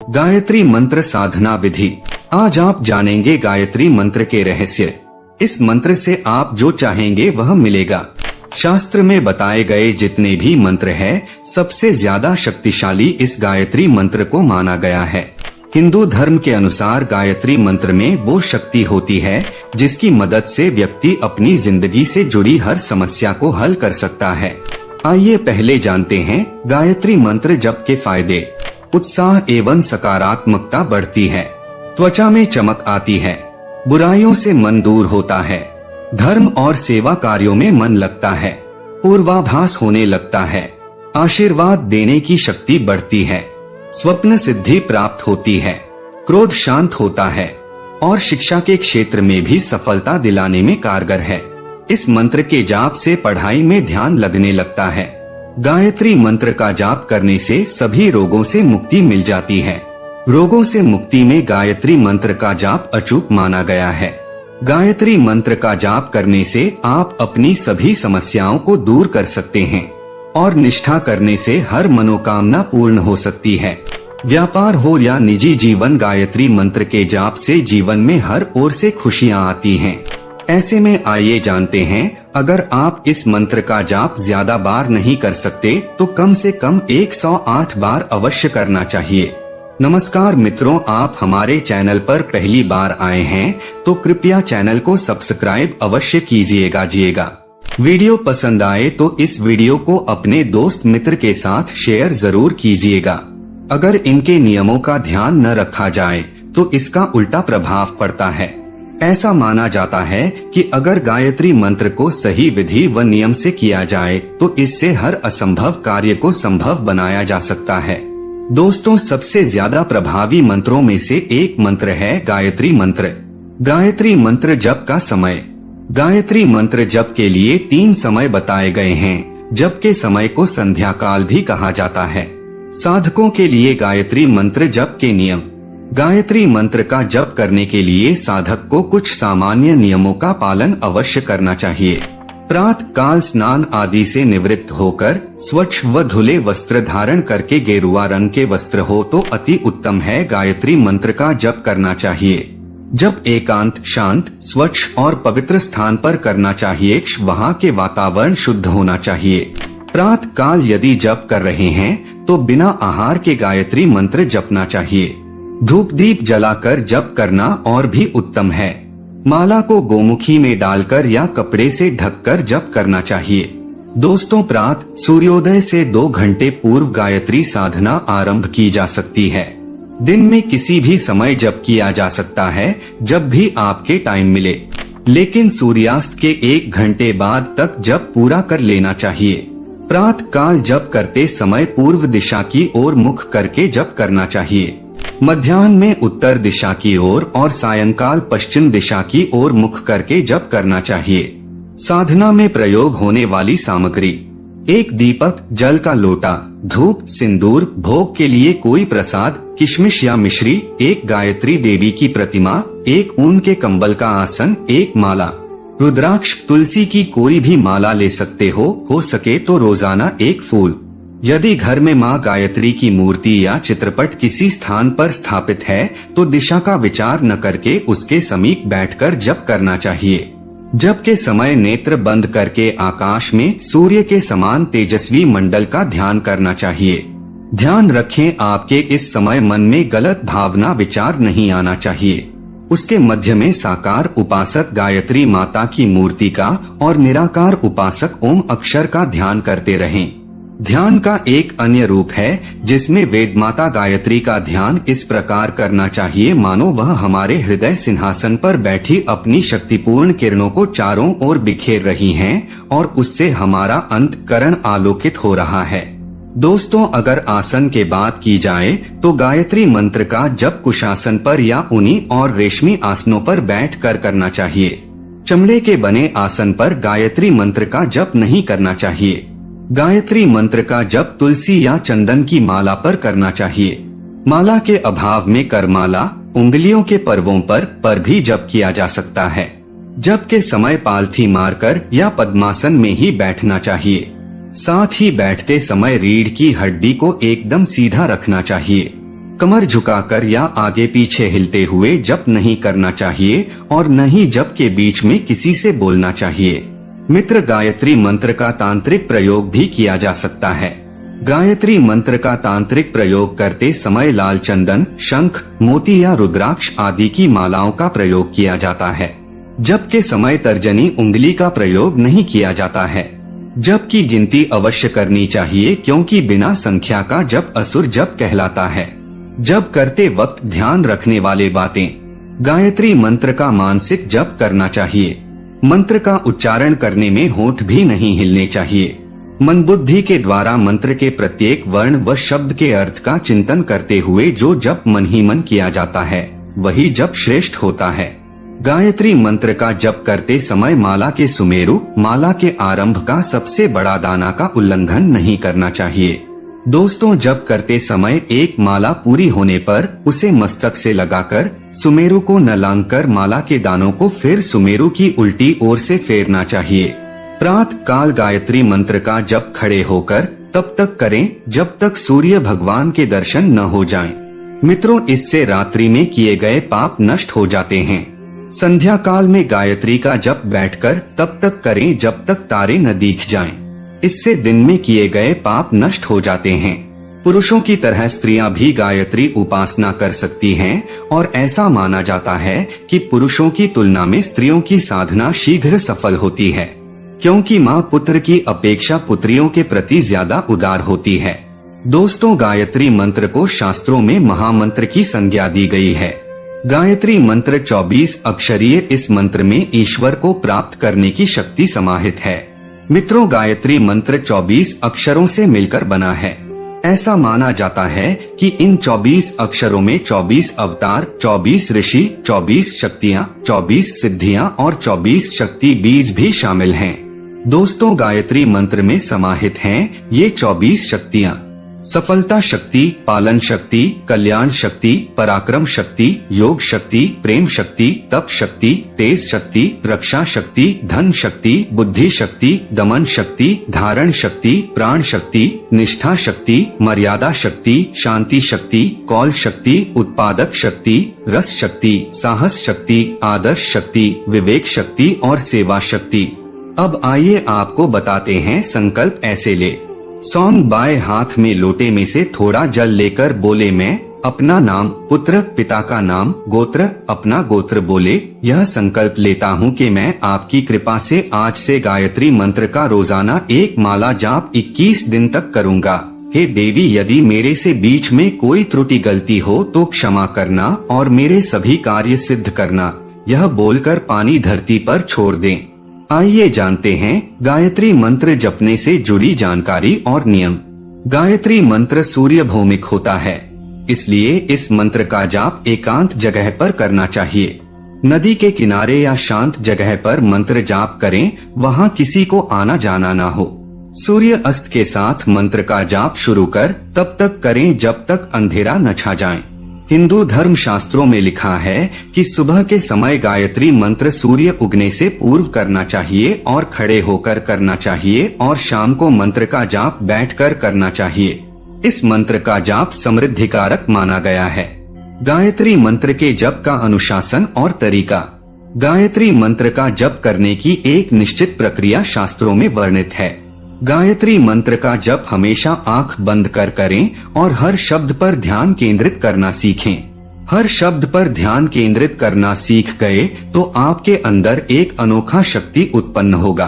गायत्री मंत्र साधना विधि। आज आप जानेंगे गायत्री मंत्र के रहस्य। इस मंत्र से आप जो चाहेंगे वह मिलेगा। शास्त्र में बताए गए जितने भी मंत्र हैं, सबसे ज्यादा शक्तिशाली इस गायत्री मंत्र को माना गया है। हिंदू धर्म के अनुसार गायत्री मंत्र में वो शक्ति होती है जिसकी मदद से व्यक्ति अपनी जिंदगी से जुड़ी हर समस्या को हल कर सकता है। आइए पहले जानते हैं गायत्री मंत्र जप के फायदे। उत्साह एवं सकारात्मकता बढ़ती है, त्वचा में चमक आती है, बुराइयों से मन दूर होता है, धर्म और सेवा कार्यों में मन लगता है, पूर्वाभास होने लगता है, आशीर्वाद देने की शक्ति बढ़ती है, स्वप्न सिद्धि प्राप्त होती है, क्रोध शांत होता है और शिक्षा के क्षेत्र में भी सफलता दिलाने में कारगर है। इस मंत्र के जाप से पढ़ाई में ध्यान लगने लगता है। गायत्री मंत्र का जाप करने से सभी रोगों से मुक्ति मिल जाती है। रोगों से मुक्ति में गायत्री मंत्र का जाप अचूक माना गया है। गायत्री मंत्र का जाप करने से आप अपनी सभी समस्याओं को दूर कर सकते हैं और निष्ठा करने से हर मनोकामना पूर्ण हो सकती है। व्यापार हो या निजी जीवन, गायत्री मंत्र के जाप से जीवन में हर ओर से खुशियां आती हैं। ऐसे में आइए जानते हैं, अगर आप इस मंत्र का जाप ज्यादा बार नहीं कर सकते तो कम से कम 108 बार अवश्य करना चाहिए। नमस्कार मित्रों, आप हमारे चैनल पर पहली बार आए हैं तो कृपया चैनल को सब्सक्राइब अवश्य कीजिएगा। वीडियो पसंद आए तो इस वीडियो को अपने दोस्त मित्र के साथ शेयर जरूर कीजिएगा। अगर इनके नियमों का ध्यान न रखा जाए तो इसका उल्टा प्रभाव पड़ता है। ऐसा माना जाता है कि अगर गायत्री मंत्र को सही विधि व नियम से किया जाए तो इससे हर असंभव कार्य को संभव बनाया जा सकता है। दोस्तों, सबसे ज्यादा प्रभावी मंत्रों में से एक मंत्र है गायत्री मंत्र। गायत्री मंत्र जप का समय। गायत्री मंत्र जप के लिए 3 समय बताए गए हैं। जप के समय को संध्या काल भी कहा जाता है। साधकों के लिए गायत्री मंत्र जप के नियम। गायत्री मंत्र का जप करने के लिए साधक को कुछ सामान्य नियमों का पालन अवश्य करना चाहिए। प्रातः काल स्नान आदि से निवृत्त होकर स्वच्छ व धुले वस्त्र धारण करके गेरुआ रंग के वस्त्र हो तो अति उत्तम है। गायत्री मंत्र का जप करना चाहिए। जप एकांत, शांत, स्वच्छ और पवित्र स्थान पर करना चाहिए। वहाँ के वातावरण शुद्ध होना चाहिए। प्रातः काल यदि जप कर रहे हैं तो बिना आहार के गायत्री मंत्र जपना चाहिए। धूप दीप जलाकर जप करना और भी उत्तम है। माला को गोमुखी में डालकर या कपड़े से ढककर जप करना चाहिए। दोस्तों, प्रातः सूर्योदय से 2 घंटे पूर्व गायत्री साधना आरंभ की जा सकती है। दिन में किसी भी समय जप किया जा सकता है, जब भी आपके टाइम मिले, लेकिन सूर्यास्त के 1 घंटे बाद तक जप पूरा कर लेना चाहिए। प्रातः काल जप करते समय पूर्व दिशा की ओर मुख करके जप करना चाहिए। मध्याह्न में उत्तर दिशा की ओर और सायंकाल पश्चिम दिशा की ओर मुख करके जप करना चाहिए। साधना में प्रयोग होने वाली सामग्री: 1 दीपक, जल का लोटा, धूप, सिंदूर, भोग के लिए कोई प्रसाद, किशमिश या मिश्री, 1 गायत्री देवी की प्रतिमा, 1 ऊन के कंबल का आसन, 1 माला। रुद्राक्ष, तुलसी की कोई भी माला ले सकते हो सके तो रोजाना 1 फूल। यदि घर में माँ गायत्री की मूर्ति या चित्रपट किसी स्थान पर स्थापित है तो दिशा का विचार न करके उसके समीप बैठकर जप करना चाहिए। जप के समय नेत्र बंद करके आकाश में सूर्य के समान तेजस्वी मंडल का ध्यान करना चाहिए। ध्यान रखें, आपके इस समय मन में गलत भावना विचार नहीं आना चाहिए। उसके मध्य में साकार उपासक गायत्री माता की मूर्ति का और निराकार उपासक ओम अक्षर का ध्यान करते रहें। ध्यान का एक अन्य रूप है जिसमें वेद माता गायत्री का ध्यान इस प्रकार करना चाहिए मानो वह हमारे हृदय सिंहासन पर बैठी अपनी शक्तिपूर्ण किरणों को चारों ओर बिखेर रही हैं और उससे हमारा अंतःकरण आलोकित हो रहा है। दोस्तों, अगर आसन के बात की जाए तो गायत्री मंत्र का जप कुशासन पर या ऊनी और रेशमी आसनों पर बैठकर करना चाहिए। चमड़े के बने आसन पर गायत्री मंत्र का जप नहीं करना चाहिए। गायत्री मंत्र का जप तुलसी या चंदन की माला पर करना चाहिए। माला के अभाव में करमाला, उंगलियों के पर्वों पर भी जप किया जा सकता है। जप के समय पालथी मारकर या पद्मासन में ही बैठना चाहिए। साथ ही बैठते समय रीढ़ की हड्डी को एकदम सीधा रखना चाहिए। कमर झुकाकर या आगे पीछे हिलते हुए जप नहीं करना चाहिए और न ही जप के बीच में किसी से बोलना चाहिए। मित्र, गायत्री मंत्र का तांत्रिक प्रयोग भी किया जा सकता है। गायत्री मंत्र का तांत्रिक प्रयोग करते समय लाल चंदन, शंख, मोती या रुद्राक्ष आदि की मालाओं का प्रयोग किया जाता है। जप के समय तर्जनी उंगली का प्रयोग नहीं किया जाता है। जप की गिनती अवश्य करनी चाहिए, क्योंकि बिना संख्या का जप असुर जप कहलाता है। जप करते वक्त ध्यान रखने वाले बातें। गायत्री मंत्र का मानसिक जप करना चाहिए। मंत्र का उच्चारण करने में होंठ भी नहीं हिलने चाहिए। मन बुद्धि के द्वारा मंत्र के प्रत्येक वर्ण व शब्द के अर्थ का चिंतन करते हुए जो जप मन ही मन किया जाता है वही जप श्रेष्ठ होता है। गायत्री मंत्र का जप करते समय माला के सुमेरु, माला के आरंभ का सबसे बड़ा दाना का उल्लंघन नहीं करना चाहिए। दोस्तों, जप करते समय एक माला पूरी होने पर उसे मस्तक से लगाकर सुमेरु को न लांघकर माला के दानों को फिर सुमेरु की उल्टी ओर से फेरना चाहिए। प्रातः काल गायत्री मंत्र का जप खड़े होकर तब तक करें जब तक सूर्य भगवान के दर्शन न हो जाएं। मित्रों, इससे रात्रि में किए गए पाप नष्ट हो जाते हैं। संध्या काल में गायत्री का जप बैठकर तब तक करें जब तक तारे न दिख जाएं। इससे दिन में किए गए पाप नष्ट हो जाते हैं। पुरुषों की तरह स्त्रियां भी गायत्री उपासना कर सकती हैं और ऐसा माना जाता है कि पुरुषों की तुलना में स्त्रियों की साधना शीघ्र सफल होती है, क्योंकि माँ पुत्र की अपेक्षा पुत्रियों के प्रति ज्यादा उदार होती है। दोस्तों, गायत्री मंत्र को शास्त्रों में महामंत्र की संज्ञा दी गई है। गायत्री मंत्र 24 अक्षरीय। इस मंत्र में ईश्वर को प्राप्त करने की शक्ति समाहित है। मित्रों, गायत्री मंत्र 24 अक्षरों से मिलकर बना है। ऐसा माना जाता है कि इन 24 अक्षरों में 24 अवतार, 24 ऋषि, 24 शक्तियाँ, 24 सिद्धियाँ और 24 शक्ति बीज भी शामिल हैं। दोस्तों, गायत्री मंत्र में समाहित हैं ये 24 शक्तियाँ: सफलता शक्ति, पालन शक्ति, कल्याण शक्ति, पराक्रम शक्ति, योग शक्ति, प्रेम शक्ति, तप शक्ति, तेज शक्ति, रक्षा शक्ति, धन शक्ति, बुद्धि शक्ति, दमन शक्ति, धारण शक्ति, प्राण शक्ति, निष्ठा शक्ति, मर्यादा शक्ति, शांति शक्ति, कौल शक्ति, उत्पादक शक्ति, रस शक्ति, साहस शक्ति, आदर्श शक्ति, विवेक शक्ति और सेवा शक्ति। अब आइए आपको बताते हैं संकल्प ऐसे ले। सौंग बाएं हाथ में लोटे में से थोड़ा जल लेकर बोले, मैं अपना नाम, पुत्र, पिता का नाम, गोत्र, अपना गोत्र बोले। यह संकल्प लेता हूँ कि मैं आपकी कृपा से आज से गायत्री मंत्र का रोजाना एक माला जाप 21 दिन तक करूँगा। हे देवी, यदि मेरे से बीच में कोई त्रुटि गलती हो तो क्षमा करना और मेरे सभी कार्य सिद्ध करना। यह बोलकर पानी धरती पर छोड़ दें। आइए जानते हैं गायत्री मंत्र जपने से जुड़ी जानकारी और नियम। गायत्री मंत्र सूर्य भौमिक होता है, इसलिए इस मंत्र का जाप एकांत जगह पर करना चाहिए। नदी के किनारे या शांत जगह पर मंत्र जाप करें, वहां किसी को आना जाना ना हो। सूर्य अस्त के साथ मंत्र का जाप शुरू कर तब तक करें जब तक अंधेरा न छा जाए। हिंदू धर्म शास्त्रों में लिखा है कि सुबह के समय गायत्री मंत्र सूर्य उगने से पूर्व करना चाहिए और खड़े होकर करना चाहिए और शाम को मंत्र का जाप बैठकर करना चाहिए। इस मंत्र का जाप समृद्धिकारक माना गया है। गायत्री मंत्र के जप का अनुशासन और तरीका। गायत्री मंत्र का जप करने की एक निश्चित प्रक्रिया शास्त्रों में वर्णित है। गायत्री मंत्र का जप हमेशा आंख बंद कर करें और हर शब्द पर ध्यान केंद्रित करना सीखें। हर शब्द पर ध्यान केंद्रित करना सीख गए तो आपके अंदर एक अनोखा शक्ति उत्पन्न होगा।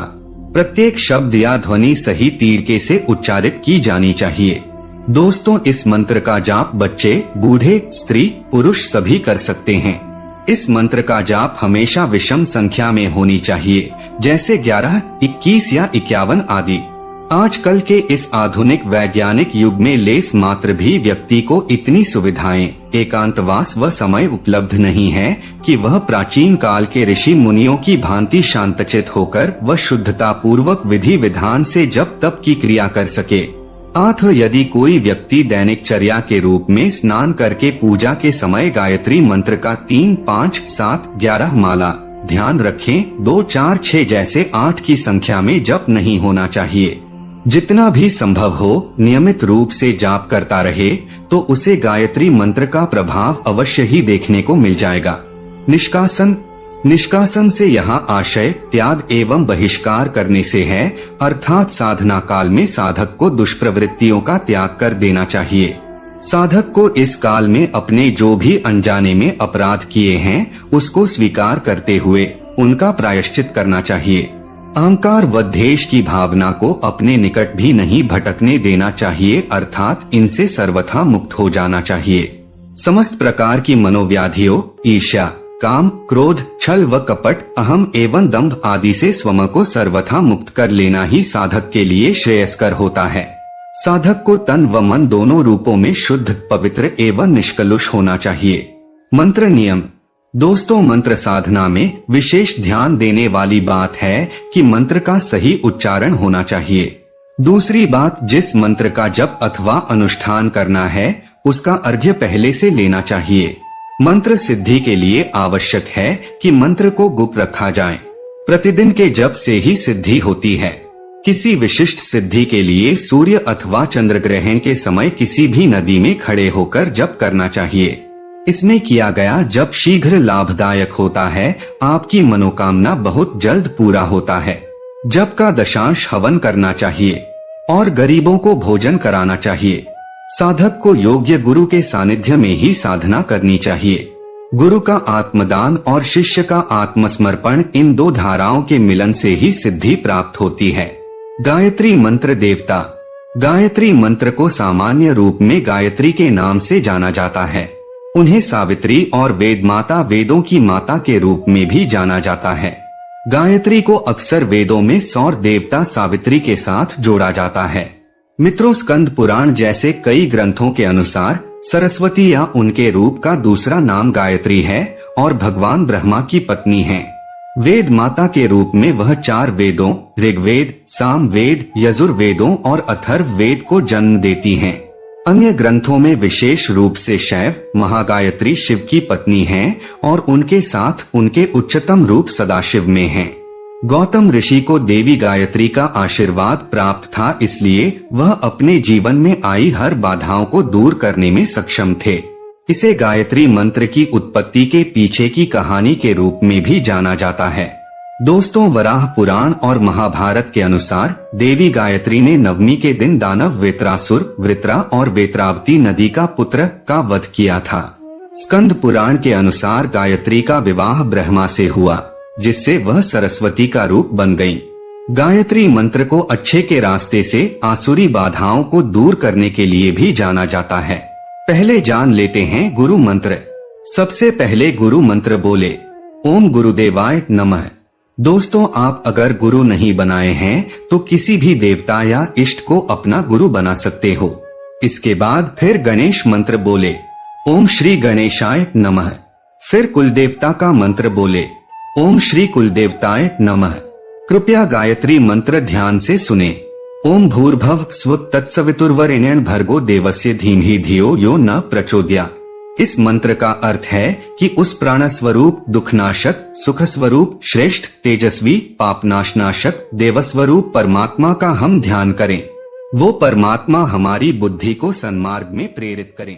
प्रत्येक शब्द या ध्वनि सही तरीके से उच्चारित की जानी चाहिए। दोस्तों, इस मंत्र का जाप बच्चे, बूढ़े, स्त्री, पुरुष सभी कर सकते हैं। इस मंत्र का जाप हमेशा विषम संख्या में होनी चाहिए, जैसे 11, 21 या 51 आदि। आजकल के इस आधुनिक वैज्ञानिक युग में लेस मात्र भी व्यक्ति को इतनी सुविधाएं, एकांतवास व समय उपलब्ध नहीं है कि वह प्राचीन काल के ऋषि मुनियों की भांति शांतचित होकर व शुद्धता पूर्वक विधि विधान से जप तप की क्रिया कर सके। यदि कोई व्यक्ति दैनिक चर्या के रूप में स्नान करके पूजा के समय गायत्री मंत्र का 3, 5, 7, 11 माला, ध्यान रखें 2, 4, 6 जैसे 8 की संख्या में जप नहीं होना चाहिए। जितना भी संभव हो नियमित रूप से जाप करता रहे तो उसे गायत्री मंत्र का प्रभाव अवश्य ही देखने को मिल जाएगा। निष्कासन से यहाँ आशय त्याग एवं बहिष्कार करने से है, अर्थात साधना काल में साधक को दुष्प्रवृत्तियों का त्याग कर देना चाहिए। साधक को इस काल में अपने जो भी अनजाने में अपराध किए हैं उसको स्वीकार करते हुए उनका प्रायश्चित करना चाहिए। अहंकार व द्वेष की भावना को अपने निकट भी नहीं भटकने देना चाहिए, अर्थात इनसे सर्वथा मुक्त हो जाना चाहिए। समस्त प्रकार की मनोव्याधियों, ईर्ष्या, काम, क्रोध, छल व कपट, अहम एवं दंभ आदि से स्वयं को सर्वथा मुक्त कर लेना ही साधक के लिए श्रेयस्कर होता है। साधक को तन व मन दोनों रूपों में शुद्ध, पवित्र एवं निष्कलुष होना चाहिए। मंत्र नियम। दोस्तों, मंत्र साधना में विशेष ध्यान देने वाली बात है कि मंत्र का सही उच्चारण होना चाहिए। दूसरी बात, जिस मंत्र का जप अथवा अनुष्ठान करना है उसका अर्घ्य पहले से लेना चाहिए। मंत्र सिद्धि के लिए आवश्यक है कि मंत्र को गुप्त रखा जाए। प्रतिदिन के जप से ही सिद्धि होती है। किसी विशिष्ट सिद्धि के लिए सूर्य अथवा चंद्र ग्रहण के समय किसी भी नदी में खड़े होकर जप करना चाहिए। इसमें किया गया जप शीघ्र लाभदायक होता है, आपकी मनोकामना बहुत जल्द पूरा होता है। जप का दशांश हवन करना चाहिए और गरीबों को भोजन कराना चाहिए। साधक को योग्य गुरु के सानिध्य में ही साधना करनी चाहिए। गुरु का आत्मदान और शिष्य का आत्मसमर्पण, इन दो धाराओं के मिलन से ही सिद्धि प्राप्त होती है। गायत्री मंत्र देवता। गायत्री मंत्र को सामान्य रूप में गायत्री के नाम से जाना जाता है। उन्हें सावित्री और वेद माता, वेदों की माता के रूप में भी जाना जाता है। गायत्री को अक्सर वेदों में सौर देवता सावित्री के साथ जोड़ा जाता है। मित्रों, स्कंद पुराण जैसे कई ग्रंथों के अनुसार सरस्वती या उनके रूप का दूसरा नाम गायत्री है और भगवान ब्रह्मा की पत्नी है। वेद माता के रूप में वह 4 वेदों ऋग्वेद, सामवेद, यजुर्वेदों और अथर्व वेद को जन्म देती हैं। अन्य ग्रंथों में विशेष रूप से शैव महागायत्री शिव की पत्नी हैं और उनके साथ उनके उच्चतम रूप सदाशिव में हैं। गौतम ऋषि को देवी गायत्री का आशीर्वाद प्राप्त था, इसलिए वह अपने जीवन में आई हर बाधाओं को दूर करने में सक्षम थे। इसे गायत्री मंत्र की उत्पत्ति के पीछे की कहानी के रूप में भी जाना जाता है। दोस्तों, वराह पुराण और महाभारत के अनुसार देवी गायत्री ने नवमी के दिन दानव वेत्रासुर, वृत्रा और वेत्रावती नदी का पुत्र का वध किया था। स्कंद पुराण के अनुसार गायत्री का विवाह ब्रह्मा से हुआ, जिससे वह सरस्वती का रूप बन गयी। गायत्री मंत्र को अच्छे के रास्ते से आसुरी बाधाओं को दूर करने के लिए भी जाना जाता है। पहले जान लेते हैं गुरु मंत्र। सबसे पहले गुरु मंत्र बोले, ओम गुरुदेवाय नमः। दोस्तों, आप अगर गुरु नहीं बनाए हैं तो किसी भी देवता या इष्ट को अपना गुरु बना सकते हो। इसके बाद फिर गणेश मंत्र बोले, ओम श्री गणेशाय नमः। फिर कुलदेवता का मंत्र बोले, ओम श्री कुलदेवताय नमः। कृपया गायत्री मंत्र ध्यान से सुने। ओम भूर्भुवः स्वः तत्सवितुर्वरेण्यं भर्गो देवस्य धीमहि धियो यो न प्रचोदयात्। इस मंत्र का अर्थ है कि उस प्राण स्वरूप, दुखनाशक, सुख स्वरूप, श्रेष्ठ, तेजस्वी, पापनाशनाशक, देवस्वरूप परमात्मा का हम ध्यान करें। वो परमात्मा हमारी बुद्धि को सन्मार्ग में प्रेरित करें।